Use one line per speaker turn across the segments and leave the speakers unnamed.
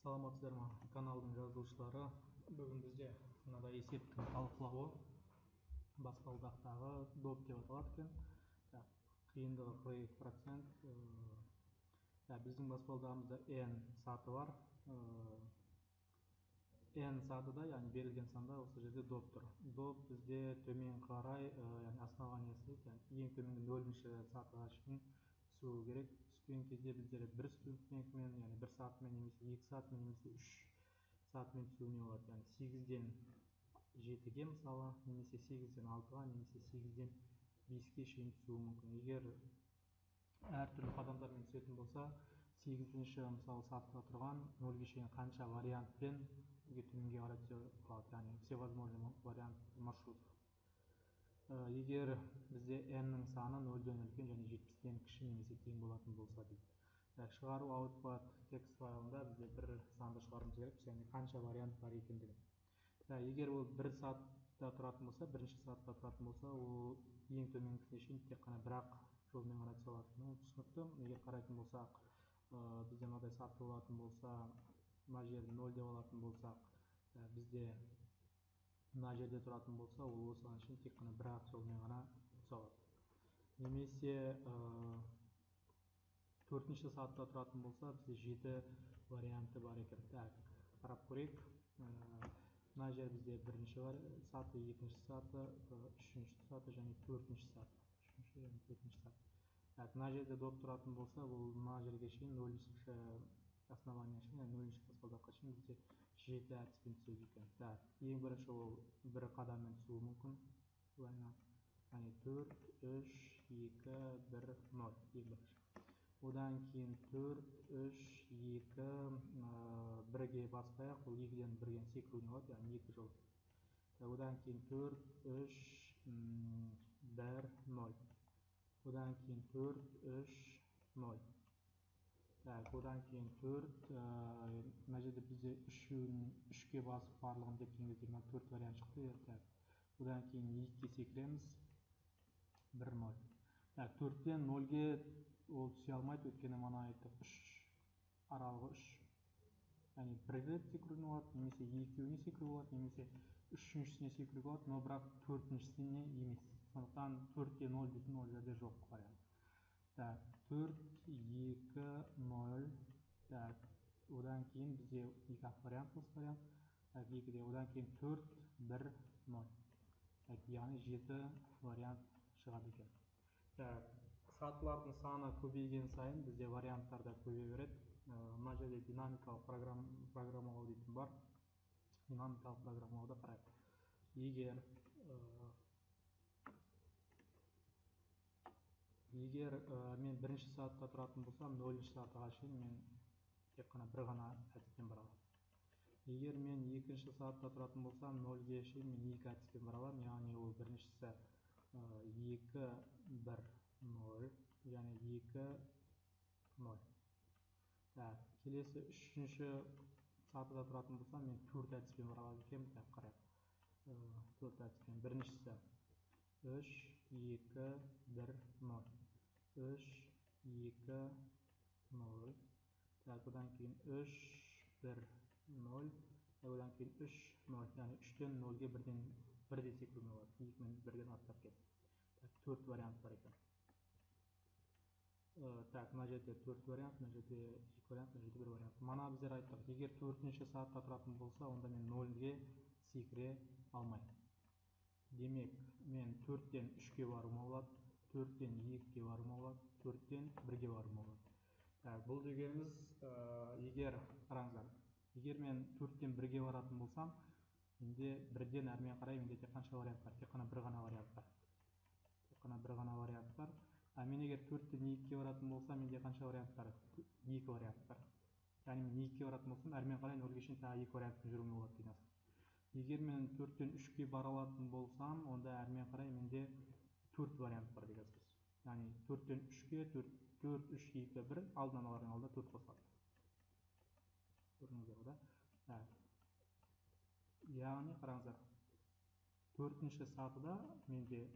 Саламатсыздар ма, каналдың жазылушылары. Бүгін бізде мынадай есептің талқылауы баспалдақтағы доп деп аталады екен. Қиындығы 42%. Біздің баспалдағымызда n саты бар. N сатыда, яғни берілген санда осы жерде доп тұр. Доп бізде төмен қарай, яғни основаниясы, ең төменгі 0-ші сатыға шейін түсуі керек. Түскен кезде біздер бір ступенькамен, яғни бір сатымен, немесе 2 сатымен, немесе 3 сатымен түсуіне болады. Яғни 8-ден 7-ге мысалы, немесе 8-ден 6-ға, немесе 8-ден 5-ге шейін түсуі мүмкін. Егер әртүрлі қадамдармен түсетін болса, 8-ші мысалы сатыда тұрған 0-ге шейін қанша вариантпен төменге қарай түсе алады, яғни всевозможный вариант маршрутов. Егер бізде n-нің саны 0-ден үлкен және 70-ден кіші немесе тең болатын болса дейді. Шығару output текст файлында бізде бір санды шығаруымыз керек, яғни қанша вариант бар екендігін. Егер ол бір сатыда тұратын болса, бірінші сатыда тұратын болса, ол ең төменгісіне шейін тек қана бір-ақ жолмен қарай түсе алады. Түсінікті. Егер қарайтын болсақ, бізде мынадай саты болатын болса, мына жерді 0 деп алатын болсақ, бізде мына жерде тұратын болса, ол осыған шейін тек қана бір-ақ жолмен ғана түсе алады. Немесе 4-ші сатыда тұратын болса, бізде 7 варианты бар екен. Қарап көрейік. Мына жер бізде бірінші саты, екінші саты, үшінші саты және төртінші саты. Үшінші және төртінші саты. Мына жерде доп тұратын болса, ол мына жерге шейін 0-ші основания шейін, 0-ші баспалдаққа шейін бізде 7 әдіспен түседі екен. Ең бірінші ол бір қадаммен түсуі мүмкін. Яғни 4, 3, 2, 1, 0 ең бірінші. Одан кейін 4, 3, 2, 1-ге баспай-ақ, ол 2-ден 1-ге секіруіне болады, яғни 2 жол. Одан кейін 4, 3, 1, 0. Одан кейін 4, 3, 0. Одан кейін 4, мына жерде бізде 3-ке басып барлығын деп кезде 4 вариант шықты. Одан кейін 2-ге секіреміз, 1, 0. 4-тен 0-ге ол түсе алмайды, өйткені мана айттық 3 аралығы 3. Яғни 1 рет секіруіне болады, немесе 2-іне секіру болады, немесе 3-шісіне секіру болады, но бірақ 4-шісіне емес. Сондықтан 4-те 0 дейтін ол жерде жоқ вариант. 4, 2, 0. Одан кейін бізде 2 вариант осы вариант. 2-де одан кейін 4, 1, 0. Яғни 7 вариант шығады екен. Сатылардың саны көбейген сайын бізде варианттар да көбейе береді. Мына жерде динамикалық программалау дейтін бар. Динамикалық программалауда қарайық. Егер мен бірінші сатыда тұратын болсам, 0-ші сатыға шейін мен тек қана бір ғана әдіспен бара аламын. Егер мен екінші сатыда тұратын болсам, 0-ге шейін мен 2 әдіспен бара аламын, яғни ол біріншісі 2, 1, 0, және 2, 0. Келесі 3-ші сатыда тұратын болсам, мен 4 әдіспен бара аламын. Қарайық. 4 әдіспен. Біріншісі 3, 2, 1, 0. 3, 2, 0. Одан кейін 3, 1, 0. Одан кейін 3, 0. Яғни 3-тен 0-ге бірден секіруіне болады. 2-мен 1-ден аттап кетті. 4 вариант бар екен. Мына жерде 4 вариант, мына жерде 2 вариант, мына жерде 1 вариант. Мана біздер айттық, егер 4-ші сатыда тұратын болса, онда мен 0-ге секіре алмаймын. Демек, мен 4-тен 3-ге баруыма болады, 4-тен 2-ге баруыма болады, 4-тен 1-ге баруыма болады. Бұл дегеніміз, егер қараңыздар, егер мен 4-тен 1-ге баратын болсам, менде 1-ден әрмен қарай менде тек қанша вариант бар? Тек қана бір ғана вариант бар. Тек қана бір ғана вариант бар. Мен егер 4-тен 2-ге баратын болсам, менде қанша вариант бар? 2 вариант бар. Яғни мен 2-ге баратын болсам, әрмен қарай 0-ге шейін тағы 2 вариантпен жүруіме болады деген сөз. Егер мен 4-тен 3-ге бара алатын болсам, онда әрмен қарай менде 4 вариант бар деген сөз. Яғни 4-тен 3-ге 4, 3, 2, 1, алдын-алардың алдында 4 қосылады. Көрдіңіздер да? Яғни қараңыздар, 4-ші сатыда менде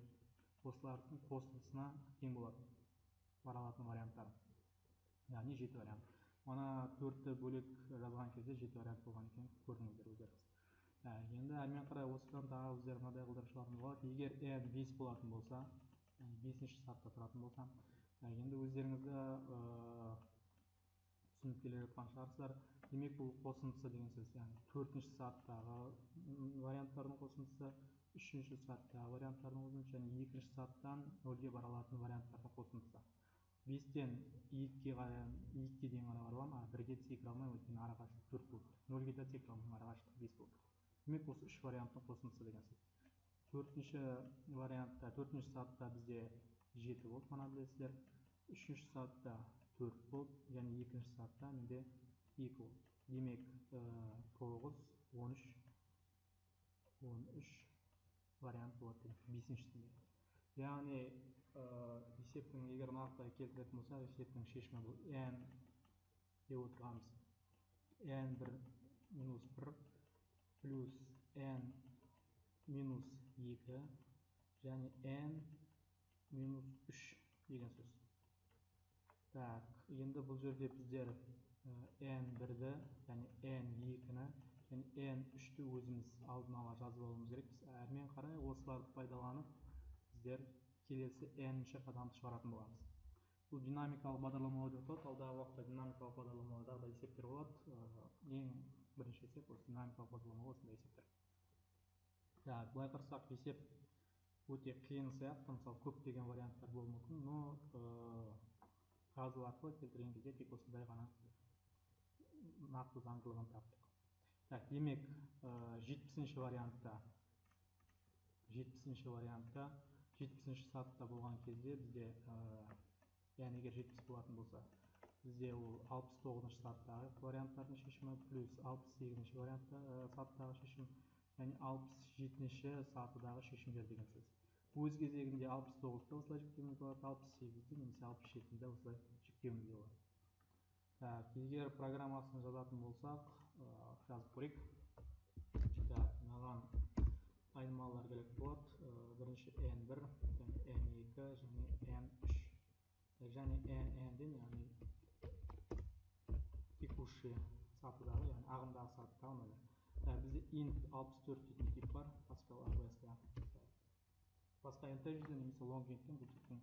осылардың қосылысына тең болады бара алатын варианттар. Яғни 7 вариант. Ана 4-ті бөлек жазған кезде 7 вариант болған екен, көрдіңіздер өздеріңіз. Енді әрмен қарай осыдан тағы өздері мынадай қылдырып шығатын болады. Егер n 5 болатын болса, 5-ші сатыда тұратын болса, енді өздеріңізді түсініп келе жатқан шығарсыздар. Демек бұл қосындысы деген сөз, яғни 4-ші сатыдағы варианттардың қосындысы, 3-ші сатыдағы варианттардың қосындысы және 2-ші сатыдан 0-ге бара алатын варианттардың қосындысы. 5-тен 2-ге дейін ғана бара аламын, 1-ге секіре алмаймын, өйткені арақашықтық 4 болды. 0-ге де секіре алмаймын, арақашықтық 5 болды. Демек осы 3 варианттың қосындысы деген сөз. 4-ші вариантта, 4-ші сатыда бізде 7 болды, мына білесіздер. 3-ші сатыда 4 болды, және 2-ші сатыда менде 2 болды. Демек 9, 13 вариант болады 5-шісінде. Яғни есептің егер нақты келтіретін болса, есептің шешімі бұл n деп отырғанымыз n1 минус 1 плюс n минус 2 және n минус 3 деген сөз. Так, енді бұл жерде біздер n1-ді және n2-ні және n3-ті өзіміз алдын ала жазып алуымыз керекпіз. Әрмен қарай осыларды пайдаланып біздер келесі n-ші қадамды шығаратын боламыз. Бұл динамикалық бағдарламалау деп аталады. Алдағы уақытта динамикалық бағдарламаларда да есептер болады. Ең бірінші есеп осы динамикалық бағдарлама осындай есептер. Так, былай қарасақ есеп өте қиын сияқты, мысалы көптеген варианттар болуы мүмкін, но жазу арқылы келтірген кезде тек осындай ғана нақты заңдылығын таптық. Так, демек 70-ші вариантта 70-ші сатыда болған кезде бізде яғни егер 70 болатын болса, бізде ол 69-ші сатыдағы варианттардың шешімі плюс 68-ші сатыдағы шешім және 67-ші сатыдағы шешімдер деген сөз. Өз кезегінде 69-ды осылай жүктеуіміз болады, 68-ді немесе 67-ді осылай жүктеуіміз болады. Так, егер программасын жазатын болсақ, жазып көрейік. Маған айнымалылар керек болады. Бірінші n1 және n2 және n3 және n-ден, яғни текущий сатыдағы, яғни ағымдағы сатыдағы. Бізде int 64 дейтін тип бар, басқа integerден немесе long int'тен бұл типтің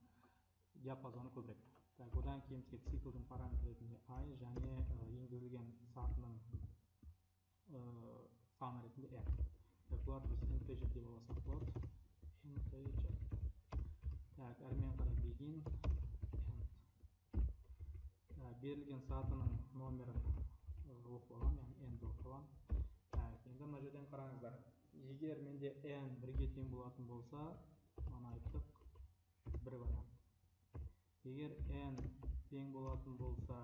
диапазоны көбірек. Одан кейін бізге циклдың параметр ретінде i және енгізілген сатының саны ретінде n. Бұларды біз integer деп алсақ болады. Integer. Әрмен қарай begin end. Берілген сатының номерін оқып аламын, яғни n-ді оқып аламын. Енді мына жерден қараңыздар. Егер менде n 1-ге тең болатын болса, мана айттық 1 вариант. Егер n тең болатын болса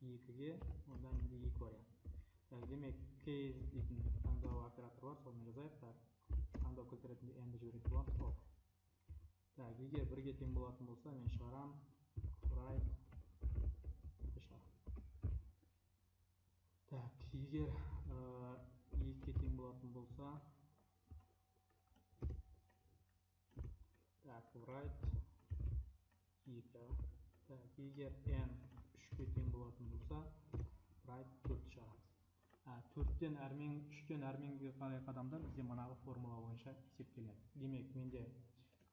2-ге, онда менде 2 вариант. Демек case дейтін таңдау оператор бар, соны жазайық. Таңдау кілті ретінде n-ді жіберетін боламыз. Егер 1-ге тең болатын болса, мен шығарам write шығарам. Егер 2-ге тең болатын болса, write 2. Егер n 3-ге тең болатын болса, write 4 шығарамыз. 4-тен 3-тен әрменге қарай қадамдар бізде манағы формула бойынша есептеледі. Демек, менде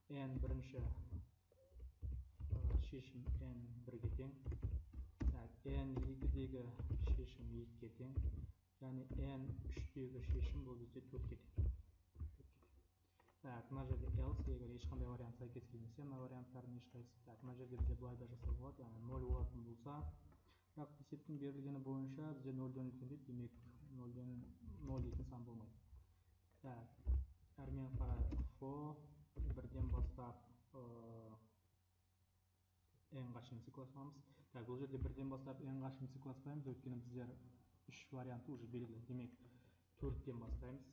n бірінші шешім n 1-ге тең, n 2-дегі шешім 2-ге тең, және n 3-дегі шешім бұл бізде 4-ге тең. Мына жерде else, егер ешқандай вариант сәйкес келмесе, мына варианттардың ешқайсысы. Мына жерде бізде былай да жасауға болады, яғни 0 болатын болса, бірақ есептің берілгені бойынша бізде 0-ден үлкендейді, демек 0-ден 0 дейтін сан болмайды. Әрмен қарай for 1-ден бастап n-ға шейін цикласпаймыз. Бұл жерде 1-ден бастап n-ға шейін цикласпаймыз, өйткені біздер 3 варианты уже белгілі. Демек 4-ден бастаймыз.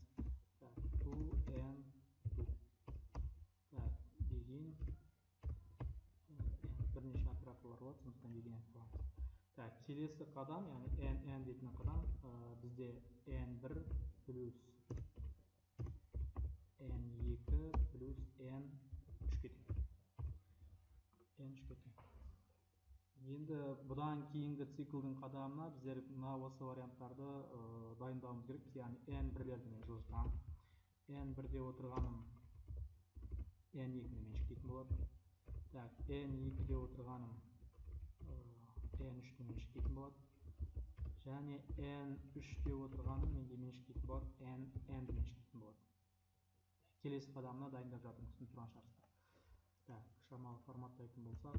To n begin бірнеше операторлар болады, сондықтан begin end боламыз. Келесі қадам, яғни n дейтін қадам бізде n1 плюс n2 плюс n3-ге тең. Енді бұдан кейінгі циклдың қадамына біздер мына осы варианттарды дайындауымыз керек. Яғни n1-лерді мен жылжытамын. n1-де отырғаным n2-ні меншіктейтін болады. Так, n2-де отырғаным n3-ні меншіктейтін болады. Және n3-де отырғаным менде меншіктейтін болады, n-ді меншіктейтін болады. Келесі қадамына дайындап жатырмыз, түсініп тұрған шығарсыздар. Так, шамалы форматтайтын болсақ,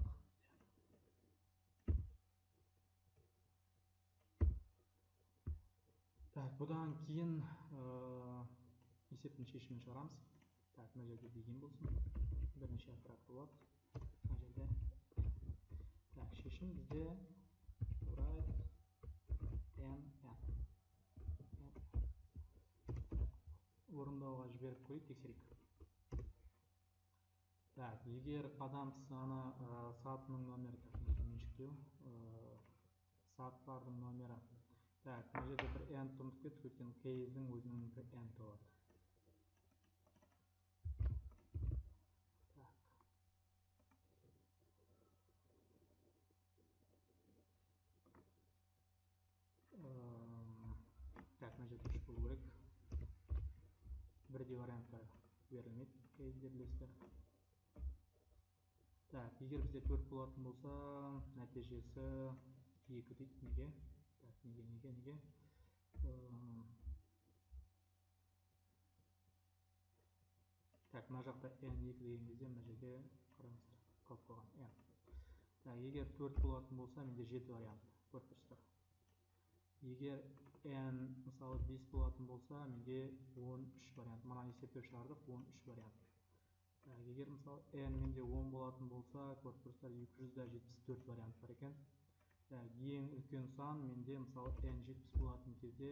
так, бұдан кейін есептің шешімін шығарамыз. Так, мына жерде деген болсын. Бірнеше оператор болады. Мына жерде. Так, шешім бізде write n. Орындауға жіберіп қойып тексерейік. Так, егер қадам саны сатының номері меншіктеу, саттардың номері. Так, мына жерде бір n тұмдық кетіп өткен кейіздің өзінің бір n болады. Так, мына жерде 3 болу керек. Бірдей варианттар берілмейді, кейіздер білесіздер. Так, егер бізде 4 болатын болса, нәтижесі 2 дейді. Неге? Так, неге? Так, мына жақта n2 деген кезде мына жерде қараңыздар, қалып қойған n. Так, егер 4 болатын болса, менде 7 вариант. Көріп тұрсыздар. Егер n мысалы 5 болатын болса, менде 13 вариант. Мына есептеп шығардық, 13 вариант. Егер мысалы n менде 10 болатын болса, көріп тұрсыздар, 274 вариант бар екен. Ең үлкен сан менде мысалы n 70 болатын кезде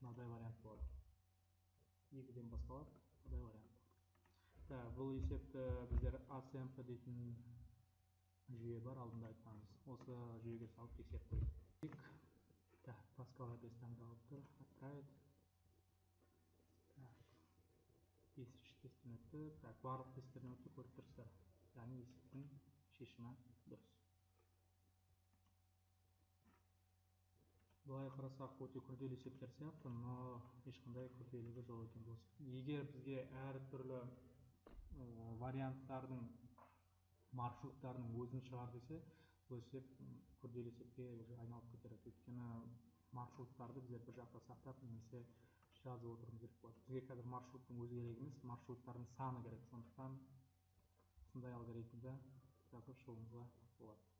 мынадай вариант болады. 2-ден басталады, мынадай вариант болады. Бұл есепті біздер ASMP дейтін жүйе бар, алдында айтқанбыз. Осы жүйеге салып тексеріп көрейік. Так, Pascal адрес таңдалып тұр. Отправить. Так, тесттен өтті. Так, барлық тесттерден өтті, көріп тұрсыздар. Яғни есептің шешімі дұрыс. Былай қарасақ, өте күрделі есептер сияқты, но ешқандай күрделілігі жоқ екен болсын. Егер бізге әртүрлі варианттардың маршруттарының өзін шығар десе, бұл есеп күрделі есепке айналып кетеді. Өйткені маршруттарды біздер бір жақта сақтап, немесе жазып отыруымыз керек болады. Бізге қазір маршруттың өзі керек емес, маршруттардың саны керек. Сондықтан осындай алгоритмді жазып шығуымызға болады.